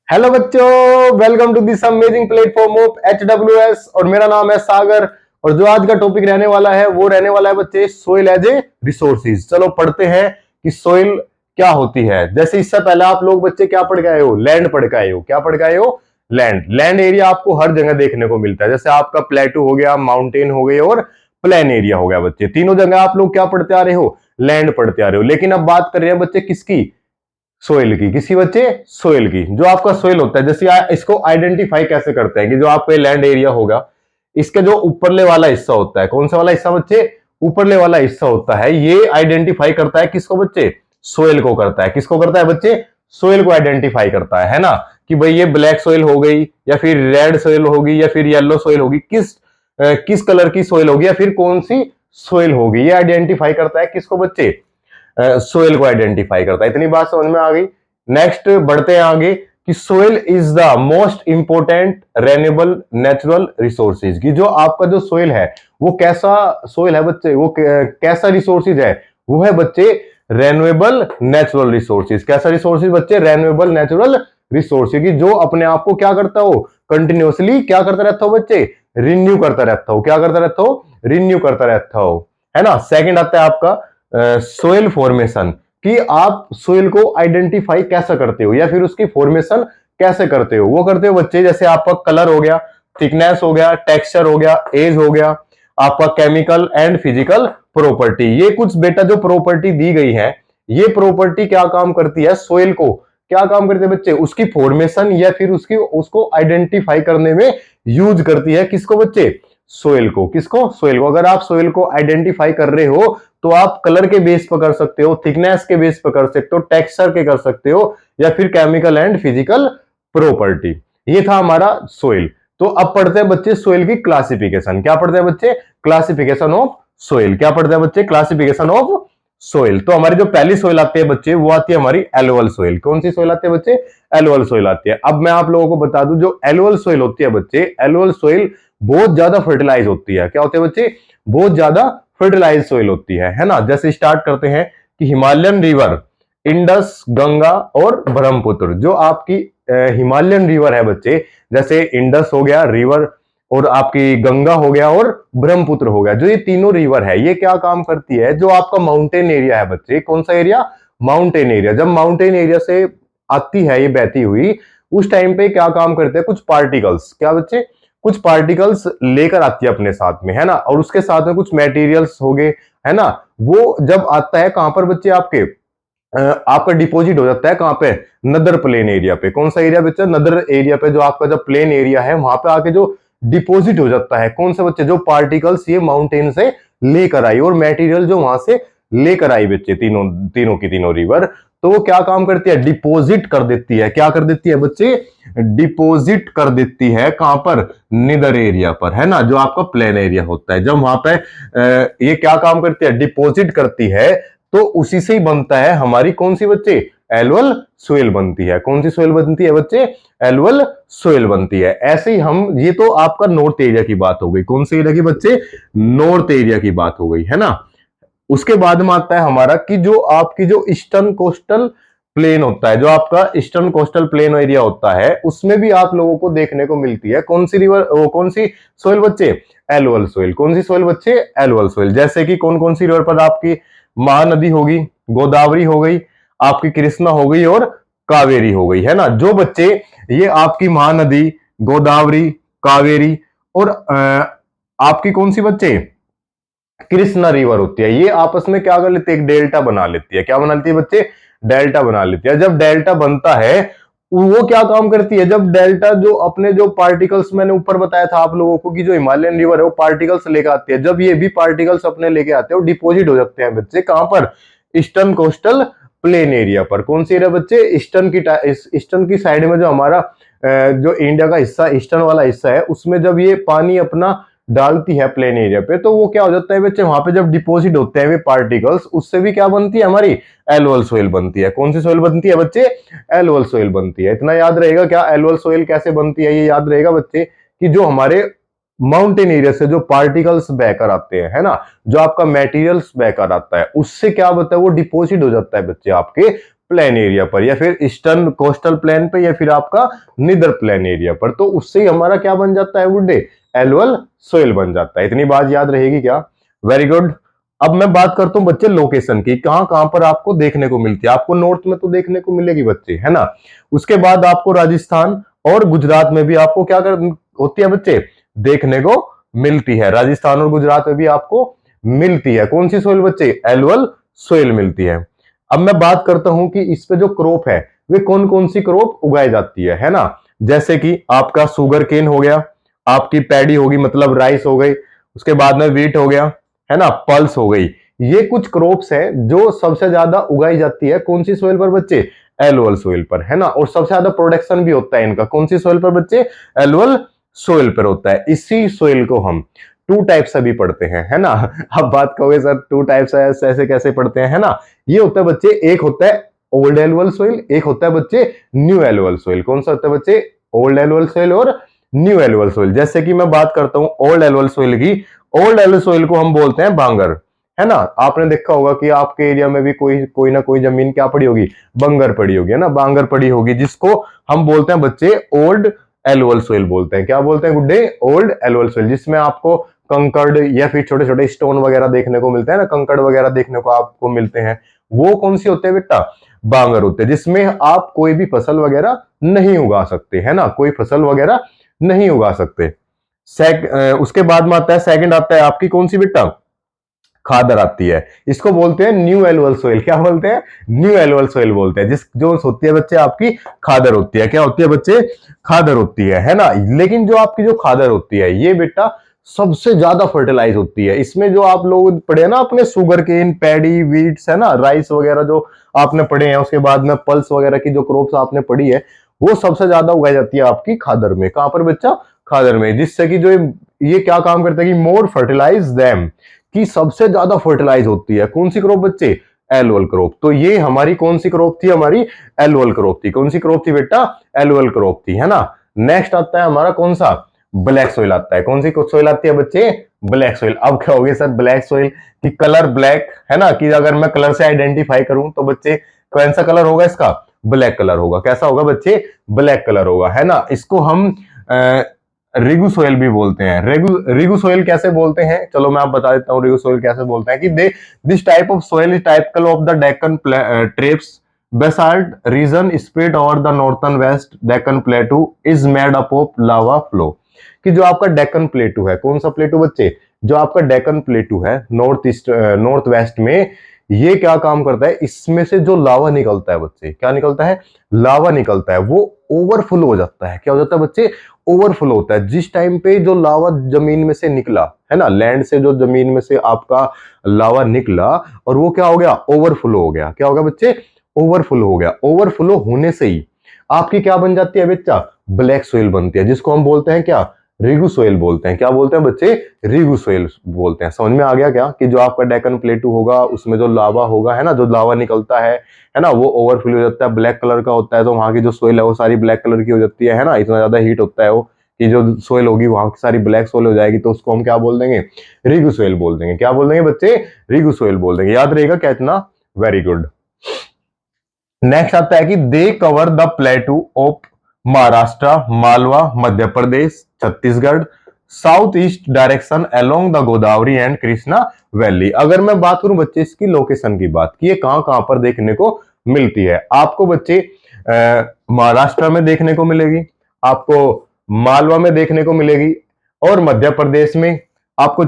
Hello बच्चों, welcome to this amazing platform of HWS। और मेरा नाम है सागर। और जो आज का टॉपिक रहने वाला है वो रहने वाला है बच्चे सोइल एज ए रिसोर्सेज। चलो पढ़ते हैं कि सोइल क्या होती है। जैसे इससे पहले आप लोग बच्चे क्या पढ़ के आए हो? लैंड पढ़ के आए हो। क्या पढ़ के आए हो? लैंड। लैंड एरिया आपको हर जगह देखने को मिलता है। जैसे आपका प्लेटू हो गया, माउंटेन हो गए और प्लेन एरिया हो गया। बच्चे तीनों जगह आप लोग क्या पढ़ते आ रहे हो? लैंड पढ़ते आ रहे हो। लेकिन अब बात कर रहे हैं बच्चे किसकी? सोइल की। किसी बच्चे? सोइल की। जो आपका सोइल होता है, जैसे इसको आइडेंटिफाई कैसे करते हैं कि जो आपका लैंड एरिया होगा, इसका जो ऊपरले वाला हिस्सा होता है, कौन सा वाला हिस्सा बच्चे? ऊपरले वाला हिस्सा होता है। ये आइडेंटिफाई करता है किसको बच्चे? सोइल को करता है। किसको करता है बच्चे? सोइल को आइडेंटिफाई करता है ना। कि भाई ये ब्लैक सोइल हो गई, या फिर रेड सोइल होगी, या फिर येलो सोइल होगी, किस कलर की सोइल होगी, या फिर कौन सी सोइल होगी। ये आइडेंटिफाई करता है किसको बच्चे? सोइल को आइडेंटिफाई करता है। इतनी बात समझ में आ गई। नेक्स्ट बढ़ते हैं आगे कि soil is the most important renewable natural resources. की जो आपका जो सोइल है वो कैसा सोइल है बच्चे? वो कैसा रिसोर्सेज है? वो है बच्चे रेन्यूएबल नेचुरल रिसोर्सेज। कैसा रिसोर्सेज बच्चे? रेन्यूएबल नेचुरल रिसोर्सेज की जो अपने आप को क्या करता हो? कंटिन्यूअसली क्या करता रहता हो बच्चे? रिन्यू करता रहता हो। क्या करता रहता हो? रिन्यू करता रहता हो, है ना। सेकंड आता है आपका सोइल फॉर्मेशन। कि आप सोइल को आइडेंटिफाई कैसे करते हो या फिर उसकी फॉर्मेशन कैसे करते हो? वो करते हो बच्चे, जैसे आपका कलर हो गया, थिकनेस हो गया, टेक्सचर हो गया, एज हो गया, आपका केमिकल एंड फिजिकल प्रॉपर्टी। ये कुछ बेटा जो प्रॉपर्टी दी गई है, ये प्रॉपर्टी क्या काम करती है? सोइल को क्या काम करती है बच्चे? उसकी फॉर्मेशन या फिर उसको आइडेंटिफाई करने में यूज करती है। किसको बच्चे? सोइल को। किसको? सोइल को। अगर आप सोइल को आइडेंटिफाई कर रहे हो तो आप कलर के बेस पर कर सकते हो, थिकनेस के बेस पर कर सकते हो, टेक्सचर के कर सकते हो, या फिर केमिकल एंड फिजिकल प्रॉपर्टी। ये था हमारा सोइल। तो अब पढ़ते हैं बच्चे सोइल की क्लासिफिकेशन। क्या पढ़ते हैं बच्चे? Classification of soil. क्या पढ़ते हैं बच्चे? Classification of soil. तो हमारी जो पहली सोइल आती है बच्चे वो आती है हमारी एलुअल सोइल। कौन सी सोइल आती है बच्चे? एलुअल सोइल आती है। अब मैं आप लोगों को बता दूं, जो एलुअल सोइल होती है बच्चे, एलुअल सोइल बहुत ज्यादा फर्टिलाइज होती है। क्या होती है बच्चे? बहुत ज्यादा फर्टिलाइज सोइल होती है ना। जैसे स्टार्ट करते हैं कि हिमालयन रिवर, इंडस, गंगा और ब्रह्मपुत्र। जो आपकी हिमालयन रिवर है बच्चे, जैसे इंडस हो गया रिवर, और आपकी गंगा हो गया और ब्रह्मपुत्र हो गया, जो ये तीनों रिवर है, ये क्या काम करती है? जो आपका माउंटेन एरिया है बच्चे, कौन सा एरिया? Mountain area. जब माउंटेन एरिया से आती है ये बहती हुई, उस टाइम पे क्या काम करते हैं? कुछ पार्टिकल्स। क्या बच्चे? कुछ पार्टिकल्स लेकर आती है अपने साथ में, है ना। और उसके साथ में कुछ मटेरियल्स हो गए, है ना। वो जब आता है कहां पर बच्चे? आपका डिपॉजिट हो जाता है कहां पे? नदर प्लेन एरिया पे। कौन सा एरिया बच्चा? नदर एरिया पे। जो आपका जब प्लेन एरिया है वहां पे आके जो डिपॉजिट हो जाता है, कौन सा बच्चे? जो पार्टिकल्स ये माउंटेन से लेकर आई और मटेरियल जो वहां से लेकर आई बच्चे, तीनों तीनों की तीनों रिवर। तो वो क्या काम करती है? डिपॉजिट कर देती है। क्या कर देती है बच्चे? डिपॉजिट कर देती है। कहां पर? निदर एरिया पर, है ना। जो आपका प्लेन एरिया होता है, जब वहां पे ये क्या काम करती है? डिपॉजिट करती है। तो उसी से ही बनता है हमारी कौन सी बच्चे? एलुअल सोइल बनती है। कौन सी सोइल बनती है बच्चे? एलुअल सोइल बनती है। ऐसे ही हम, ये तो आपका नॉर्थ एरिया की बात हो गई। कौन सी एरिया की बच्चे? नॉर्थ एरिया की बात हो गई, है ना। उसके बाद में आता है हमारा कि जो आपकी जो ईस्टर्न कोस्टल प्लेन होता है, जो आपका ईस्टर्न कोस्टल प्लेन एरिया होता है, उसमें भी आप लोगों को देखने को मिलती है कौन सी रिवर, वो कौन सी सोइल बच्चे? Alluvial soil. कौन सी सोइल बच्चे? Alluvial soil. जैसे कि कौन कौन सी रिवर पर? आपकी महानदी होगी, गोदावरी हो गई, आपकी कृष्णा हो गई और कावेरी हो गई, है ना। जो बच्चे ये आपकी महानदी, गोदावरी, कावेरी और आपकी कौन सी बच्चे? कृष्णा रिवर होती है, ये आपस में क्या कर लेती है? एक डेल्टा बना लेती है। क्या बना लेती है बच्चे? डेल्टा बना लेती है। जब डेल्टा बनता है, वो क्या काम करती है? जब डेल्टा जो अपने जो पार्टिकल्स, मैंने ऊपर बताया था आप लोगों को कि जो हिमालयन रिवर है वो पार्टिकल्स लेकर आती है, जब ये भी पार्टिकल्स अपने लेके आते हैं वो डिपोजिट हो जाते हैं बच्चे कहां पर? ईस्टर्न कोस्टल प्लेन एरिया पर। कौन सी एरिया बच्चे? ईस्टर्न की साइड में जो हमारा जो इंडिया का हिस्सा, ईस्टर्न वाला हिस्सा है, उसमें जब ये पानी अपना डालती है प्लेन एरिया पे, तो वो क्या हो जाता है बच्चे? वहां पे जब डिपोजिट होते हैं वे पार्टिकल्स, उससे भी क्या बनती है हमारी? एलुअल सोइल बनती है। कौन सी सोइल बनती है बच्चे? एलुअल सोइल बनती है। इतना याद रहेगा। क्या एलुअल सोइल कैसे बनती है ये याद रहेगा बच्चे, कि जो हमारे माउंटेन एरिया से जो पार्टिकल्स बहकर आते हैं, है ना, जो आपका मेटीरियल्स बहकर आता है, उससे क्या होता है? वो डिपोजिट हो जाता है बच्चे आपके प्लेन एरिया पर, या फिर ईस्टर्न कोस्टल प्लेन पे, या फिर आपका निदर प्लेन एरिया पर। तो उससे ही हमारा क्या बन जाता है वुडे, एलुअल सोइल बन जाता है। इतनी बात याद रहेगी क्या? Very good. अब मैं बात करता हूं बच्चे लोकेशन की, कहां कहां पर आपको देखने को मिलती है। आपको नॉर्थ में तो देखने को मिलेगी बच्चे, है ना। उसके बाद आपको राजस्थान और गुजरात में भी आपको क्या कर होती है बच्चे, देखने को मिलती है। राजस्थान और गुजरात में भी आपको मिलती है कौन सी सोइल बच्चे, एलुअल सोइल मिलती है। अब मैं बात करता हूं कि इस पे जो क्रॉप है वे कौन कौन सी क्रॉप उगाई जाती है ना। जैसे कि आपका सुगर केन हो गया, आपकी पैडी होगी मतलब राइस हो गई, उसके बाद में व्हीट हो गया, है ना, पल्स हो गई। ये कुछ क्रॉप्स है जो सबसे ज्यादा उगाई जाती है कौन सी सोइल पर बच्चे, एलुअल सोइल पर, है ना। और सबसे ज्यादा प्रोडक्शन भी होता है इनका कौन सी सोइल पर बच्चे, एलुअल सोइल पर होता है। इसी सोइल को हम टू टाइप से भी पढ़ते हैं, है ना। अब बात कहोगे सर टू टाइप्स ऐसे कैसे पढ़ते हैं, है ना। ये होता है बच्चे, एक होता है ओल्ड एलुअल सोइल, एक होता है बच्चे न्यू एलुअल सोइल। कौन सा होता है बच्चे, ओल्ड एलुअल सोइल और न्यू एलुअल सोइल। जैसे कि मैं बात करता हूं ओल्ड एलुअल सोइल की, ओल्ड एलुअल सोइल को हम बोलते हैं बांगर, है ना। आपने देखा होगा कि आपके एरिया में भी कोई ना कोई जमीन क्या पड़ी होगी, बंगर पड़ी होगी, है ना, बांगर पड़ी होगी, जिसको हम बोलते हैं बच्चे ओल्ड एलुअल सोइल बोलते हैं। क्या बोलते हैं गुड्डे, ओल्ड एलुअल सोइल, जिसमें आपको कंकड़ या फिर छोटे छोटे स्टोन वगैरह देखने को मिलते हैं ना, कंकड़ वगैरह देखने को आपको मिलते हैं। वो कौन सी होते हैं बेटा, बांगर होते हैं, जिसमें आप कोई भी फसल वगैरह नहीं उगा सकते, है ना, कोई फसल वगैरह नहीं उगा सकते। उसके बाद में आता है सेकंड, आता है आपकी कौन सी बेटा, खादर आती है। इसको बोलते हैं न्यू एलुअल सोइल। क्या बोलते हैं, न्यू एलुअल सोइल बोलते हैं। जिस जो होती है बच्चे आपकी खादर होती है। क्या होती है बच्चे, खादर होती है ना। लेकिन जो आपकी जो खादर होती है ये बेटा सबसे ज्यादा फर्टिलाइज होती है। इसमें जो आप लोग पढ़े ना अपने सुगर केन, पैडी, वीट्स, है ना, राइस वगैरह जो आपने पढ़े हैं, उसके बाद में पल्स वगैरह की जो क्रॉप्स आपने पढ़ी है, वो सबसे ज्यादा उगाई जाती है आपकी खादर में। कहां पर बच्चा, खादर में। जिससे कि जो ये क्या काम करता है कि मोर फर्टिलाइज देम, की सबसे ज्यादा फर्टिलाइज होती है कौन सी क्रॉप बच्चे, एलुअल क्रॉप। तो ये हमारी कौन सी क्रॉप थी, हमारी एलुअल क्रॉप थी। कौन सी क्रॉप थी बेटा, एलुअल क्रॉप थी, है ना। नेक्स्ट आता है हमारा कौन सा, ब्लैक सोइल आता है। कौन सी सोइल आती है बच्चे, ब्लैक सोइल। अब क्या हो गया सर ब्लैक सोइल की कलर ब्लैक, है ना, कि अगर मैं कलर से आइडेंटिफाई करूं तो बच्चे कौन सा कलर होगा इसका, ब्लैक कलर होगा। कैसा होगा बच्चे, ब्लैक कलर होगा, है ना। इसको हम रिगु सोइल भी बोलते हैं। रिगु सोइल कैसे बोलते हैं, चलो मैं आप बता देता हूँ रिगु सोइल कैसे बोलते हैं। कि the this type of soil is typical of the Deccan traps basalt region spread over the northern west Deccan plateau is made up of lava flow. कि जो आपका डेक्कन प्लेटू है, कौन सा प्लेटू बच्चे, जो आपका डेक्कन प्लेटू है नॉर्थ ईस्ट नॉर्थ वेस्ट में, ये क्या काम करता है, इसमें से जो लावा निकलता है बच्चे, क्या निकलता है, लावा निकलता है, वो ओवरफ्लो हो जाता है। क्या हो जाता है बच्चे, ओवरफ्लो होता है। जिस टाइम पे जो लावा जमीन में से निकला, है ना, लैंड से जो जमीन में से आपका लावा निकला, और वो क्या हो गया, ओवरफ्लो हो गया। क्या हो गया बच्चे, ओवरफ्लो हो गया। ओवरफ्लो होने से ही आपकी क्या बन जाती है बच्चा, ब्लैक सोइल बनती है, जिसको हम बोलते हैं क्या, रिगु सोइल बोलते हैं। क्या बोलते हैं बच्चे, रिगु सोइल बोलते हैं। समझ में आ गया क्या, कि जो आपका डेक्कन प्लेटू होगा उसमें जो लावा होगा, है ना, जो लावा निकलता है ना, वो ओवरफ्लो हो जाता है, ब्लैक कलर का होता है। तो वहां की जो सोइल है वो सारी ब्लैक कलर की हो जाती है ना, इतना ज्यादा हीट होता है वो, कि जो सोइल होगी वहां की सारी ब्लैक सोइल हो जाएगी। तो उसको हम क्या बोल देंगे, रिगु सोइल बोल देंगे। क्या बोल देंगे बच्चे, रिगु सोइल बोल देंगे। याद रहेगा क्या इतना, वेरी गुड। नेक्स्ट आता है कि they cover the plateau of Maharashtra, Malwa, Madhya Pradesh, Chhattisgarh, south east direction along the Godavari and Krishna valley. अगर मैं बात करूं बच्चे इसकी लोकेशन की बात, कि ये कहां कहां पर देखने को मिलती है, आपको बच्चे महाराष्ट्र में देखने को मिलेगी, आपको मालवा में देखने को मिलेगी, और मध्य प्रदेश में आपको,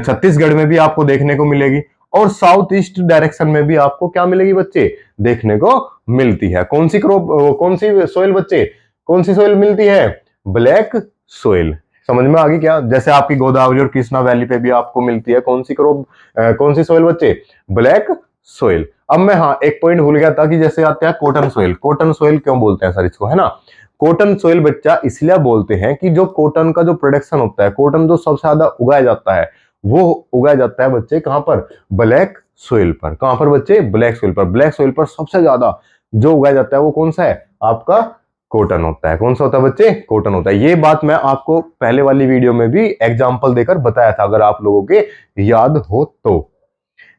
छत्तीसगढ़ में भी आपको देखने को मिलेगी, और साउथ ईस्ट डायरेक्शन में भी आपको क्या मिलेगी बच्चे, देखने को मिलती है। कौन सी क्रॉप, कौन सी सोइल बच्चे, कौन सी सोइल मिलती है, ब्लैक सोइल। समझ में आ गई क्या, जैसे आपकी गोदावरी और कृष्णा वैली पे भी आपको मिलती है कौन सी क्रॉप, कौन सी सोइल बच्चे, ब्लैक सोइल। अब मैं हाँ एक पॉइंट भूल गया था, कि जैसे आता है कॉटन सोइल। कॉटन सोइल क्यों बोलते हैं सर इसको, है ना। कॉटन सोइल बच्चा इसलिए बोलते हैं कि जो कॉटन का जो प्रोडक्शन होता है, कॉटन जो सबसे ज्यादा उगाया जाता है, वो उगाया जाता है बच्चे कहां पर, ब्लैक सोइल पर। कहां पर बच्चे, ब्लैक सोइल पर। ब्लैक सोइल पर सबसे ज्यादा जो उगाया जाता है वो कौन सा है, आपका कॉटन होता है। कौन सा होता है बच्चे, कॉटन होता है। ये बात मैं आपको पहले वाली वीडियो में भी एग्जांपल देकर बताया था, अगर आप लोगों के याद हो तो।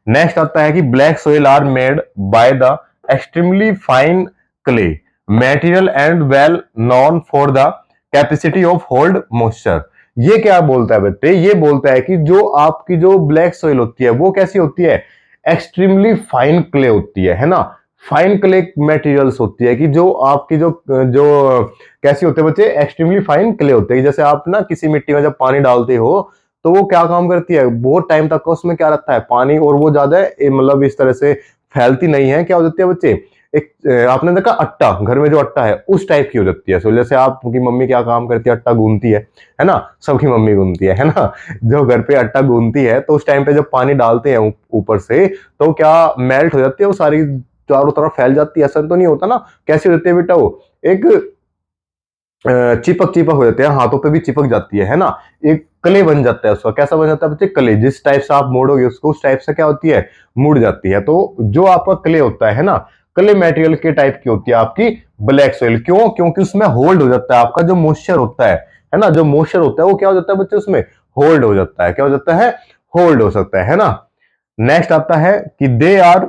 नेक्स्ट आता है कि black soil are made by the extremely fine clay material and well known for the capacity of hold moisture. ये क्या बोलता है बच्चे, ये बोलता है कि जो आपकी जो ब्लैक सॉइल होती है वो कैसी होती है, एक्सट्रीमली फाइन क्ले होती है ना। फाइन क्ले मटेरियल्स होती है कि जो आपकी जो जो कैसी होते हैं बच्चे, एक्सट्रीमली फाइन क्ले होते हैं। जैसे आप ना किसी मिट्टी में जब पानी डालते हो तो वो क्या काम करती है, बहुत टाइम तक उसमें क्या रहता है, पानी, और वो ज्यादा मतलब इस तरह से फैलती नहीं है। क्या हो जाती है बच्चे, एक आपने देखा अट्टा, घर में जो अट्टा है उस टाइप की हो जाती है। सो जैसे आपकी मम्मी क्या काम करती है, अट्टा गूंथती है ना, सबकी मम्मी गूंथती है ना। जो घर पे अट्टा गूंथती है तो उस टाइम पे जब पानी डालते हैं ऊपर से, तो क्या मेल्ट हो जाती है वो सारी, चारों तरफ फैल जाती है। ऐसा तो नहीं होता ना, कैसे हो जाती है बेटा, वो एक चिपक चिपक हो जाते हैं, हाथों पे भी चिपक जाती है ना। एक कले बन जाता है उसका, कैसा बन जाता है बच्चे, कले। जिस टाइप से आप मोड़ोगे उसको उस टाइप से क्या होती है, मुड़ जाती है। तो जो आपका क्ले होता है ना, क्ले मटेरियल के टाइप की होती है आपकी ब्लैक सॉइल। क्यों, क्योंकि उसमें होल्ड हो जाता है आपका जो मॉइस्चर होता है ना, जो मॉइस्चर होता है वो क्या हो जाता है बच्चे, उसमें होल्ड हो जाता है। क्या हो जाता है, होल्ड हो सकता है ना। नेक्स्ट आता है कि they are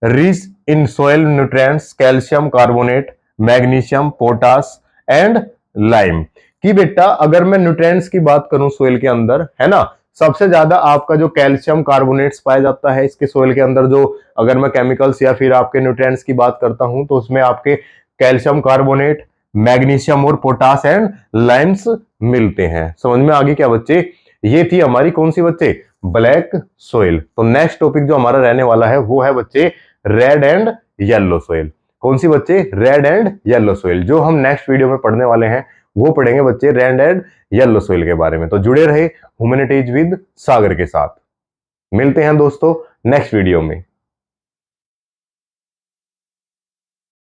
rich in soil nutrients calcium carbonate, magnesium, potash and lime. कि बेटा अगर मैं न्यूट्रिएंट्स की बात करूं सोइल के अंदर, है ना, सबसे ज्यादा आपका जो कैल्शियम कार्बोनेट्स पाया जाता है इसके सोइल के अंदर। जो अगर मैं केमिकल्स या फिर आपके न्यूट्रिएंट्स की बात करता हूं तो उसमें आपके कैल्शियम कार्बोनेट, मैग्नीशियम और पोटास एंड लाइम्स मिलते हैं। समझ में आ गई क्या बच्चे, ये थी हमारी कौन सी बच्चे, ब्लैक सोइल। तो नेक्स्ट टॉपिक जो हमारा रहने वाला है वो है बच्चे रेड एंड येलो सोइल। कौन सी बच्चे, रेड एंड येलो सोइल। जो हम नेक्स्ट वीडियो में पढ़ने वाले हैं वो पढ़ेंगे बच्चे रेड एंड येलो सोइल के बारे में। तो जुड़े रहे ह्यूमैनिटीज विद सागर के साथ। मिलते हैं दोस्तों नेक्स्ट वीडियो में।